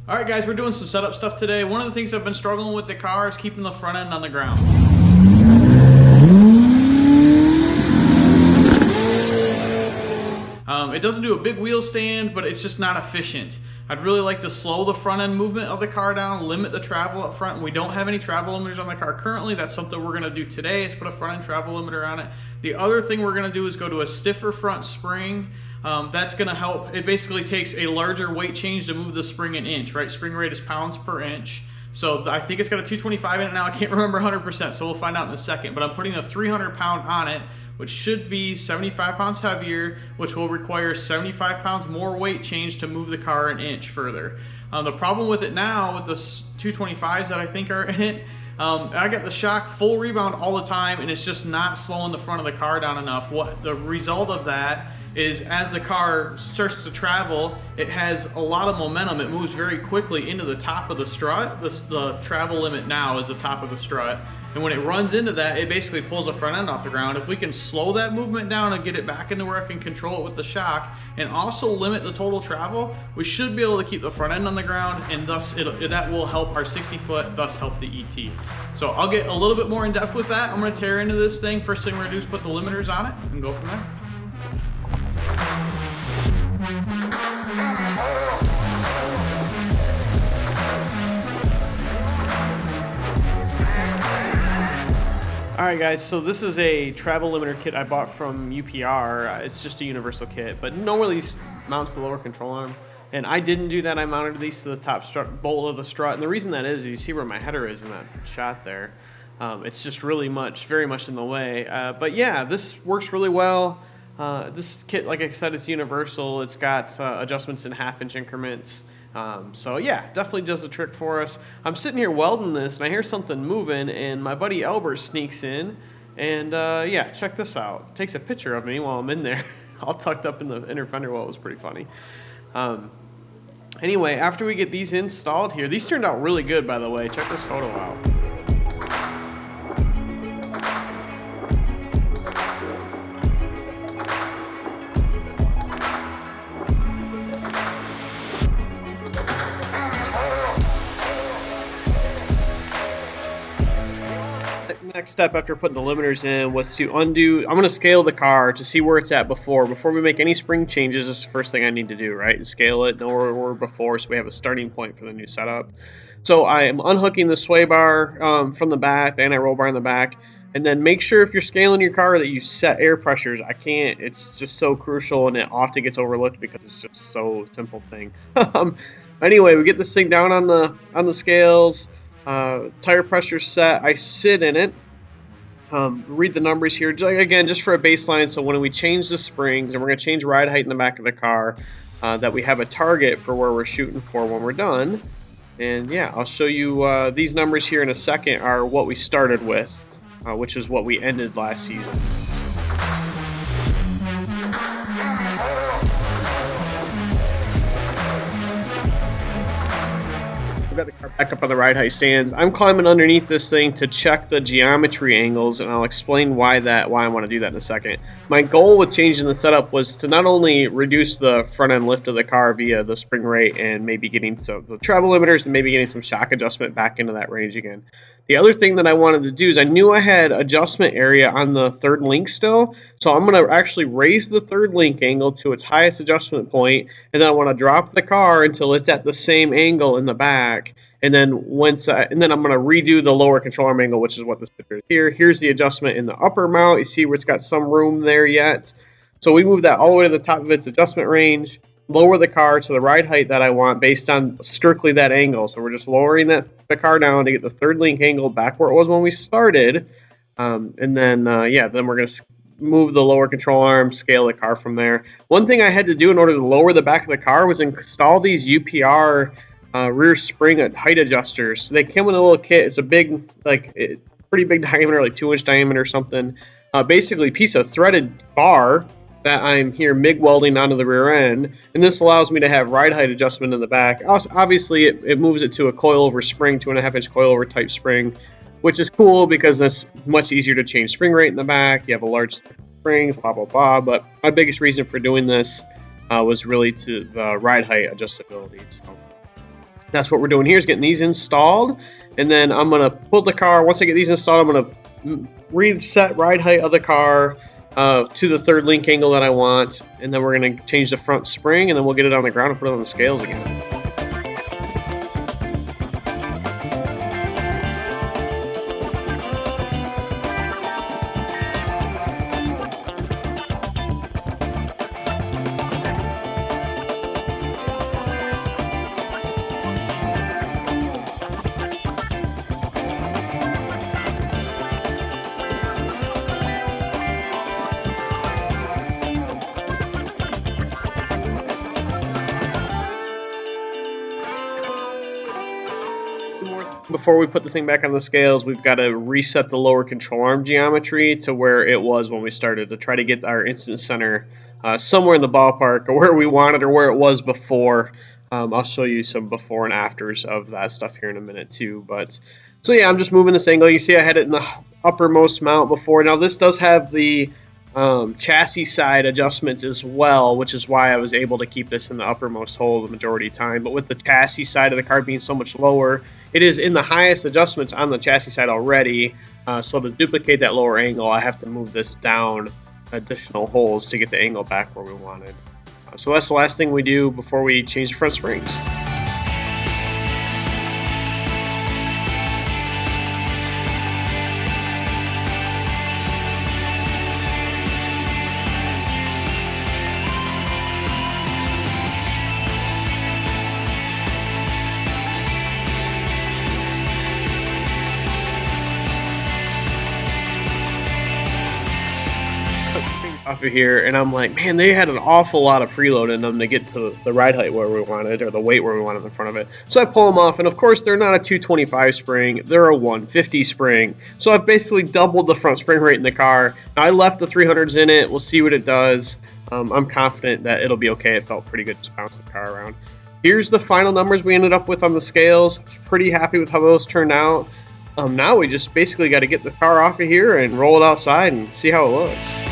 All right, guys, we're doing some setup stuff today. One of the things I've been struggling with the car is keeping the front end on the ground. It doesn't do a big wheel stand, but it's just not efficient. I'd really like to slow the front end movement of the car down, limit the travel up front. We don't have any travel limiters on the car currently. That's something we're gonna do today, is put a front end travel limiter on it. The other thing we're gonna do is go to a stiffer front spring. That's gonna help. It basically takes a larger weight change to move the spring an inch, right? Spring rate is pounds per inch. So I think it's got a 225 in it now. I can't remember 100%, so we'll find out in a second. But I'm putting a 300 pound on it, which should be 75 pounds heavier, which will require 75 pounds more weight change to move the car an inch further. The problem with it now, with the 225s that I think are in it, I got the shock full rebound all the time, and it's just not slowing the front of the car down enough. What the result of that is, as the car starts to travel, it has a lot of momentum. It moves very quickly into the top of the strut. The travel limit now is the top of the strut. And when it runs into that, it basically pulls the front end off the ground. If we can slow that movement down and get it back into where I can control it with the shock, and also limit the total travel, we should be able to keep the front end on the ground, and thus that will help our 60 foot, thus help the ET. So I'll get a little bit more in depth with that. I'm gonna tear into this thing. First thing we're gonna do is put the limiters on it and go from there. Alright guys, so this is a travel limiter kit I bought from UPR. It's just a universal kit, but normally these mounts the lower control arm. And I didn't do that. I mounted these to the top strut, bolt of the strut. And the reason that is, you see where my header is in that shot there. It's just very much in the way. But yeah, this works really well. This kit, like I said, it's universal. It's got adjustments in 1/2 inch increments. So yeah, definitely does the trick for us. I'm sitting here welding this, and I hear something moving, and my buddy Albert sneaks in, and yeah, check this out. Takes a picture of me while I'm in there, all tucked up in the inner fender well. It was pretty funny. Anyway, after we get these installed here, these turned out really good, by the way. Check this photo out. Next step after putting the limiters in was to undo. I'm going to scale the car to see where it's at before we make any spring changes. This is the first thing I need to do, right? And scale it, know where we were before, so we have a starting point for the new setup. So I am unhooking the sway bar from the back, the anti-roll bar in the back, and then make sure if you're scaling your car that you set air pressures. It's just so crucial, and it often gets overlooked because it's just so simple thing. Anyway, we get this thing down on the scales. Tire pressure set. I sit in it. Read the numbers here again, just for a baseline. So when we change the springs, and we're going to change ride height in the back of the car, that we have a target for where we're shooting for when we're done. And yeah, I'll show you these numbers here in a second are what we started with, which is what we ended last season. I've got the car back up on the ride height stands. I'm climbing underneath this thing to check the geometry angles, and I'll explain why I want to do that in a second. My goal with changing the setup was to not only reduce the front end lift of the car via the spring rate and maybe getting some the travel limiters and maybe getting some shock adjustment back into that range again. The other thing that I wanted to do is I knew I had adjustment area on the third link still, so I'm going to actually raise the third link angle to its highest adjustment point, and then I want to drop the car until it's at the same angle in the back, and then I'm going to redo the lower control arm angle, which is what this picture is here. Here's the adjustment in the upper mount. You see where it's got some room there yet. So we move that all the way to the top of its adjustment range, lower the car to the ride height that I want based on strictly that angle. So we're just lowering the car down to get the third link angle back where it was when we started. And then we're going to move the lower control arm, scale the car from there. One thing I had to do in order to lower the back of the car was install these UPR rear spring height adjusters. So they come with a little kit. It's a big, pretty big diameter, like 2-inch diameter or something. Basically a piece of threaded bar that I'm here MIG welding onto the rear end, and this allows me to have ride height adjustment in the back. Obviously, it moves it to a coilover spring, 2.5-inch coilover type spring, which is cool because that's much easier to change spring rate in the back. You have a large springs, blah, blah, blah. But my biggest reason for doing this was really to the ride height adjustability. So That's what we're doing here, is getting these installed, and then I'm gonna pull the car. Once I get these installed, I'm gonna reset ride height of the car to the third link angle that I want, and then we're gonna change the front spring, and then we'll get it on the ground and put it on the scales again. Before we put the thing back on the scales, we've got to reset the lower control arm geometry to where it was when we started, to try to get our instant center somewhere in the ballpark or where we wanted or where it was before. I'll show you some before and afters of that stuff here in a minute too. But so yeah, I'm just moving this angle. You see I had it in the uppermost mount before. Now this does have the chassis side adjustments as well, which is why I was able to keep this in the uppermost hole the majority of the time. But with the chassis side of the car being so much lower, it is in the highest adjustments on the chassis side already. So to duplicate that lower angle, I have to move this down additional holes to get the angle back where we wanted. So that's the last thing we do before we change the front springs. Off of here, and I'm like, man, they had an awful lot of preload in them to get to the ride height where we wanted, or the weight where we wanted in front of it. So I pull them off, and of course they're not a 225 spring, they're a 150 spring. So I've basically doubled the front spring rate in the car. Now I left the 300s in it. We'll see what it does. I'm confident that it'll be okay. It felt pretty good, just bounce the car around. Here's the final numbers we ended up with on the scales. Pretty happy with how those turned out. Now we just basically got to get the car off of here and roll it outside and see how it looks.